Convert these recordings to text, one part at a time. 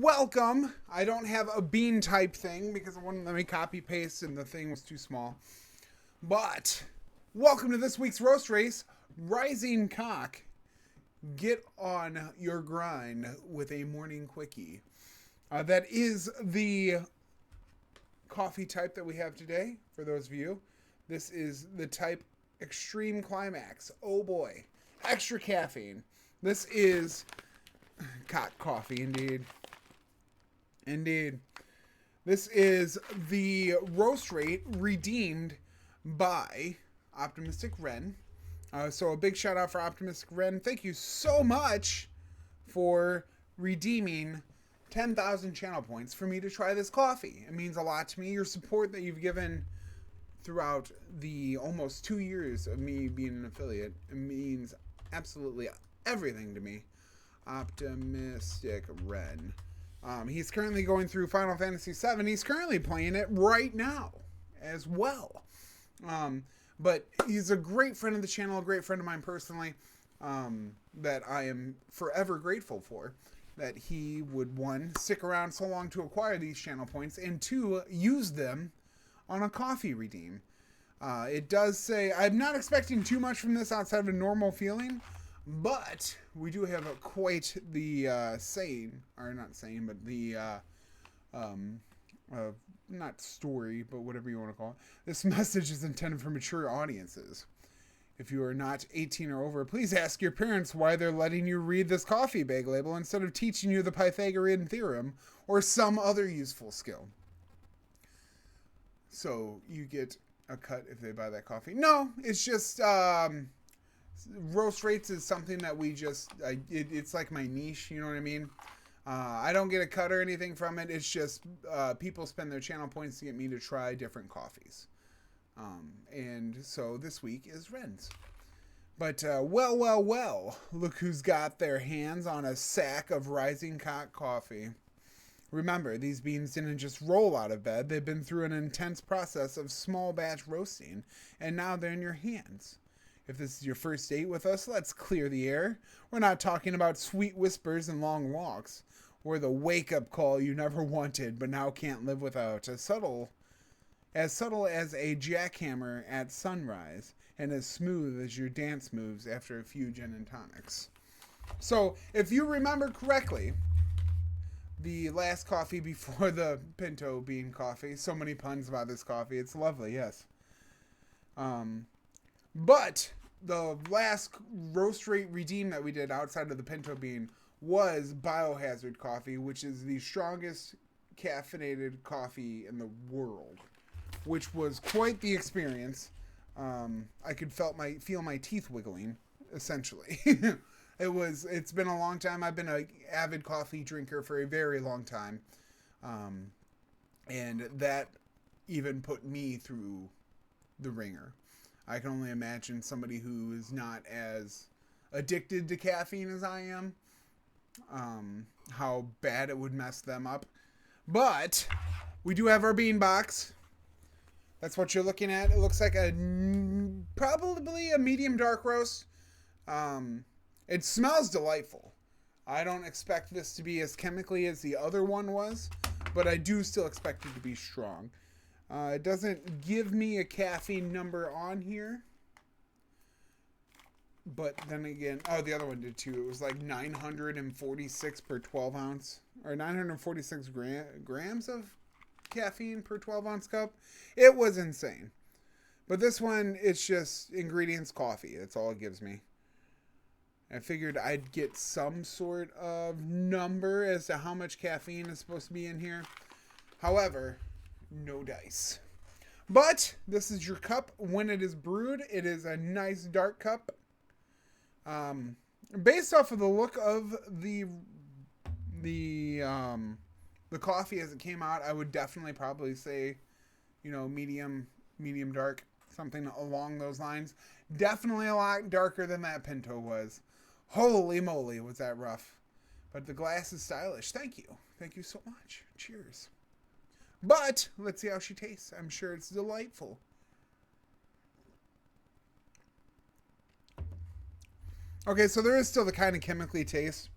welcome. I don't have a bean type thing because it wouldn't let me copy paste and the thing was too small. But welcome to this week's roast race. Rising Cock. Get on your grind with a morning quickie. That is the coffee type that we have today, for those of you. This is the type Extreme Climax. Oh boy. Extra caffeine. This is cock coffee, indeed. Indeed. This is the roast rate redeemed by OptimisticRen. So a big shout out for OptimisticRen. Thank you so much for redeeming 10,000 channel points for me to try this coffee. It means a lot to me. Your support that you've given throughout the almost 2 years of me being an affiliate, it means absolutely everything to me. OptimisticRen. He's currently going through Final Fantasy VII. He's currently playing it right now as well. But he's a great friend of the channel, a great friend of mine personally, that I am forever grateful for. That he would, one, stick around so long to acquire these channel points, and two, use them on a coffee redeem. It does say, I'm not expecting too much from this outside of a normal feeling, but we do have quite the saying, or not saying, but the, not story, but whatever you want to call it. This message is intended for mature audiences. If you are not 18 or over, please ask your parents why they're letting you read this coffee bag label instead of teaching you the Pythagorean theorem or some other useful skill. So you get a cut if they buy that coffee. No, it's just roast rates is something that we just, it's like my niche, you know what I mean? I don't get a cut or anything from it. It's just people spend their channel points to get me to try different coffees. And so this week is Ren's. But well, look who's got their hands on a sack of Rising Cock coffee. Remember, these beans didn't just roll out of bed. They've been through an intense process of small batch roasting, and now they're in your hands. If this is your first date with us, let's clear the air. We're not talking about sweet whispers and long walks. We're the wake-up call you never wanted, but now can't live without. As subtle as a jackhammer at sunrise, and as smooth as your dance moves after a few gin and tonics. So, if you remember correctly, the last coffee before the pinto bean coffee, so many puns about this coffee, it's lovely, yes. But the last roast rate redeem that we did outside of the pinto bean was Biohazard coffee, which is the strongest caffeinated coffee in the world, which was quite the experience. I could feel my teeth wiggling, essentially. It's been a long time. I've been an avid coffee drinker for a very long time. And that even put me through the ringer. I can only imagine somebody who is not as addicted to caffeine as I am, how bad it would mess them up. But we do have our bean box. That's what you're looking at. It looks like probably a medium dark roast. It smells delightful. I don't expect this to be as chemically as the other one was, but I do still expect it to be strong. It doesn't give me a caffeine number on here. But then again, the other one did too. It was like 946 per 12 ounce, or 946 grams of caffeine per 12 ounce cup. It was insane. But this one, it's just ingredients coffee. That's all it gives me. I figured I'd get some sort of number as to how much caffeine is supposed to be in here. However, no dice. But this is your cup when it is brewed. It is a nice dark cup. Based off of the look of the coffee as it came out, I would definitely probably say, medium dark, something along those lines. Definitely a lot darker than that pinto was. Holy moly, was that rough. But the glass is stylish. Thank you. Thank you so much. Cheers. But let's see how she tastes. I'm sure it's delightful. Okay, so there is still the kind of chemically taste.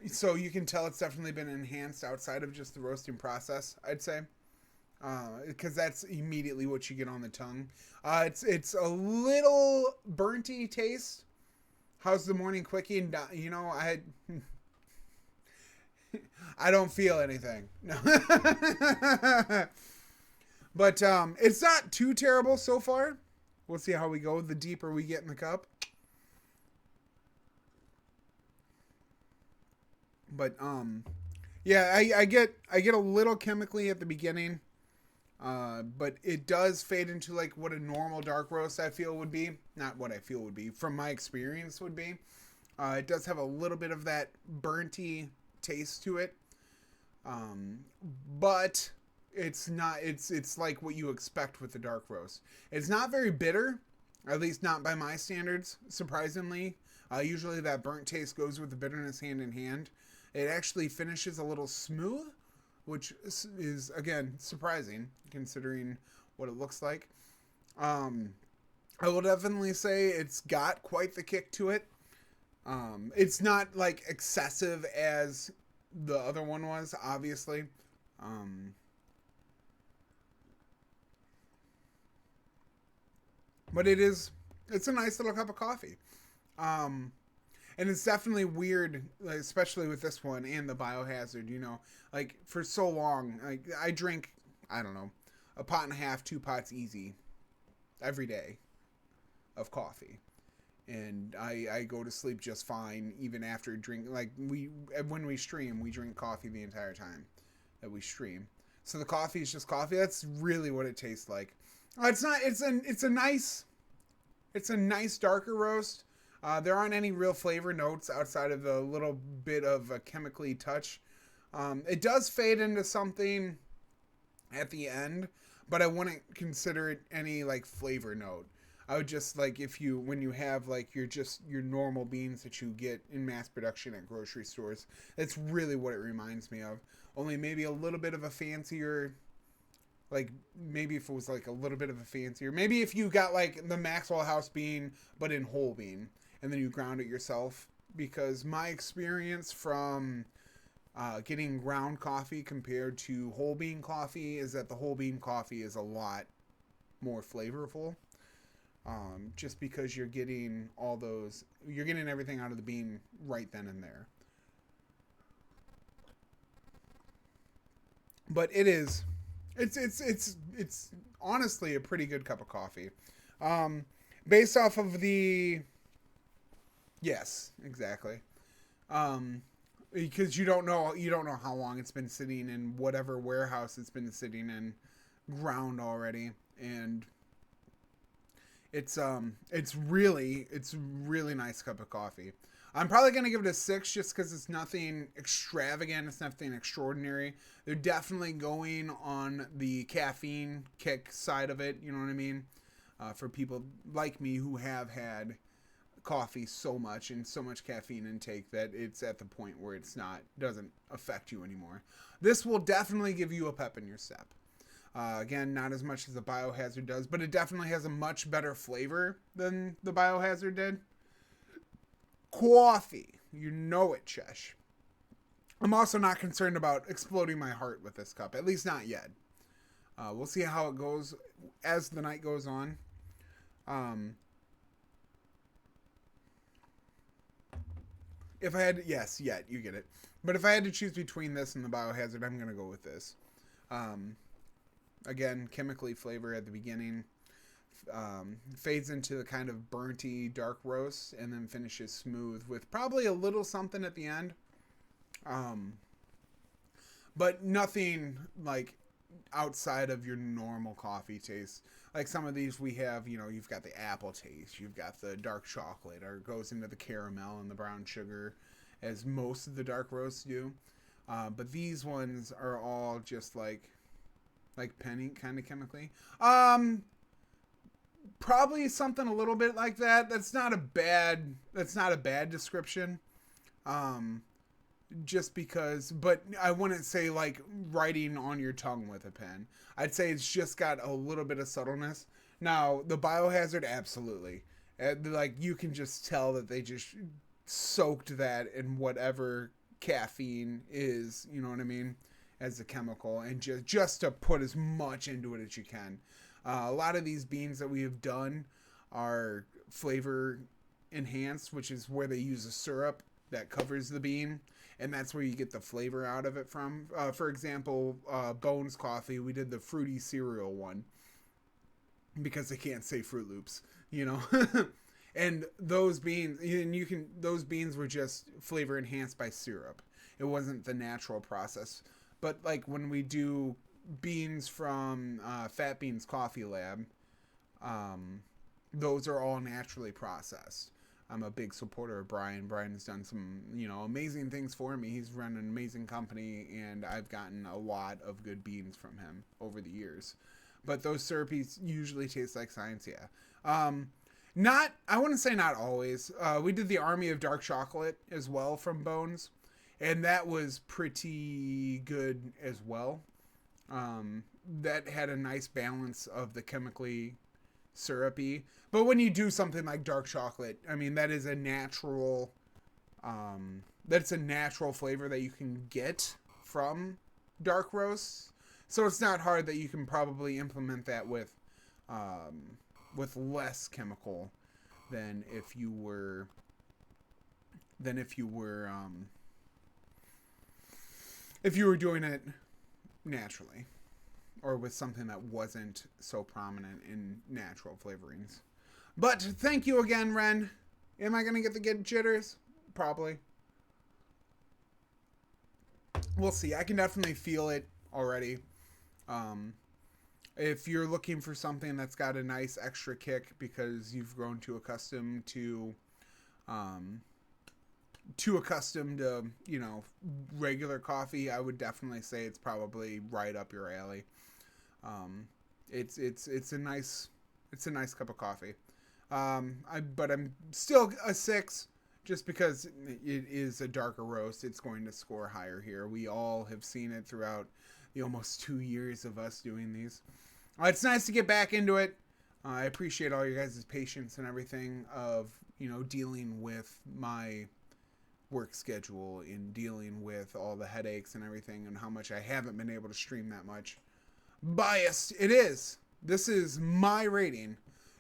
So you can tell it's definitely been enhanced outside of just the roasting process, I'd say. Because that's immediately what you get on the tongue. It's a little burnty taste. How's the morning quickie? And I don't feel anything. No. But it's not too terrible so far. We'll see how we go the deeper we get in the cup. But yeah, I get a little chemically at the beginning. But it does fade into like what a normal dark roast I feel would be. Not what I feel would be, from my experience would be. It does have a little bit of that burnty taste to it. But it's not, it's like what you expect with the dark roast. It's not very bitter, at least not by my standards, surprisingly. Usually that burnt taste goes with the bitterness hand in hand. It actually finishes a little smooth, which is, again, surprising considering what it looks like. I will definitely say it's got quite the kick to it. It's not like excessive as the other one was, obviously. But it's a nice little cup of coffee. And it's definitely weird, like, especially with this one and the Biohazard, like for so long, like I drink, I don't know, a pot and a half, 2 pots easy every day of coffee. And I go to sleep just fine even after drinking. Like when we stream, we drink coffee the entire time that we stream. So the coffee is just coffee. That's really what it tastes like. It's not. It's a nice darker roast. There aren't any real flavor notes outside of the little bit of a chemically touch. It does fade into something at the end, but I wouldn't consider it any like flavor note. I would just like when you have like your normal beans that you get in mass production at grocery stores. That's really what it reminds me of. Only maybe a little bit of a fancier, like maybe if it was like a little bit of a fancier, maybe if you got like the Maxwell House bean but in whole bean and then you ground it yourself. Because my experience from getting ground coffee compared to whole bean coffee is that the whole bean coffee is a lot more flavorful. Just because you're getting everything out of the bean right then and there. But it's honestly a pretty good cup of coffee. Based off of yes, exactly. Because you don't know how long it's been sitting in whatever warehouse it's been sitting in, ground already, and it's really nice cup of coffee. I'm probably going to give it a 6 just because it's nothing extravagant. It's nothing extraordinary. They're definitely going on the caffeine kick side of it. You know what I mean? For people like me who have had coffee so much and so much caffeine intake that it's at the point where doesn't affect you anymore. This will definitely give you a pep in your step. Again, not as much as the Biohazard does, but it definitely has a much better flavor than the Biohazard did. Coffee. You know it, Chesh. I'm also not concerned about exploding my heart with this cup, at least not yet. We'll see how it goes as the night goes on. If I had, yes, you get it. But if I had to choose between this and the Biohazard, I'm going to go with this. Again, chemically flavor at the beginning, fades into the kind of burnty dark roast, and then finishes smooth with probably a little something at the end. But nothing like outside of your normal coffee taste. Like some of these we have, you've got the apple taste, you've got the dark chocolate, or it goes into the caramel and the brown sugar, as most of the dark roasts do. But these ones are all just like penny kind of chemically. Probably something a little bit like that. That's not a bad description. Just because, but I wouldn't say like writing on your tongue with a pen. I'd say it's just got a little bit of subtleness. Now, the Biohazard, absolutely. Like you can just tell that they just soaked that in whatever caffeine is, you know what I mean, as a chemical, and just to put as much into it as you can. A lot of these beans that we have done are flavor enhanced, which is where they use a syrup that covers the bean, and that's where you get the flavor out of it from. For example, Bones Coffee, we did the fruity cereal one because they can't say Fruit Loops, you know. And those beans, those beans were just flavor enhanced by syrup. It wasn't the natural process. But like when we do beans from Fat Beans Coffee Lab, those are all naturally processed. I'm a big supporter of Brian. Brian has done some, amazing things for me. He's run an amazing company, and I've gotten a lot of good beans from him over the years. But those syrupies usually taste like science, yeah. I wouldn't say not always. We did the Army of Dark Chocolate as well from Bones, and that was pretty good as well. That had a nice balance of the chemically syrupy. But when you do something like dark chocolate, I mean, that is a natural, that's a natural flavor that you can get from dark roasts. So it's not hard that you can probably implement that with less chemical than if you were doing it naturally, or with something that wasn't so prominent in natural flavorings. But thank you again, Ren. Am I going to get jitters? Probably. We'll see. I can definitely feel it already. If you're looking for something that's got a nice extra kick because you've grown too accustomed to regular coffee, I would definitely say it's probably right up your alley. It's a nice cup of coffee. But I'm still a 6 just because it is a darker roast. It's going to score higher here. We all have seen it throughout the almost 2 years of us doing these. It's nice to get back into it. I appreciate all your guys' patience and everything of, dealing with my work schedule, in dealing with all the headaches and everything, and how much I haven't been able to stream that much. Biased it is. This is my rating.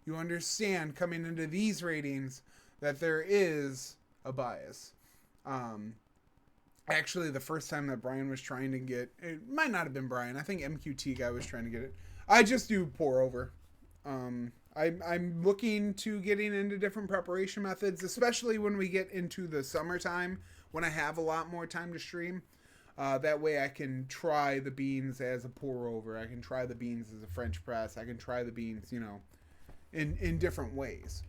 You understand coming into these ratings that there is a bias. Actually, the first time that Brian was trying to get it, might not have been Brian. I think MQT guy was trying to get it. I just do pour over. I'm looking to getting into different preparation methods, especially when we get into the summertime when I have a lot more time to stream. That way I can try the beans as a pour over. I can try the beans as a French press. I can try the beans, in different ways.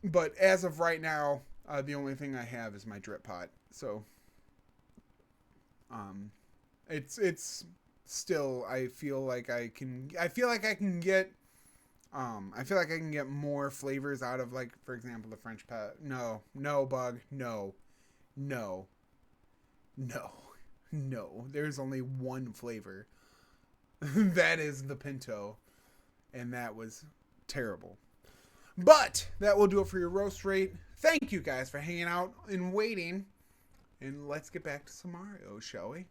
But as of right now, the only thing I have is my drip pot. So, it's still, I feel like I can get more flavors out of, like, for example, the French press. No, Bug. No. There's only one flavor. That is the Pinto. And that was terrible. But that will do it for your roast rate. Thank you guys for hanging out and waiting. And let's get back to some Mario, shall we?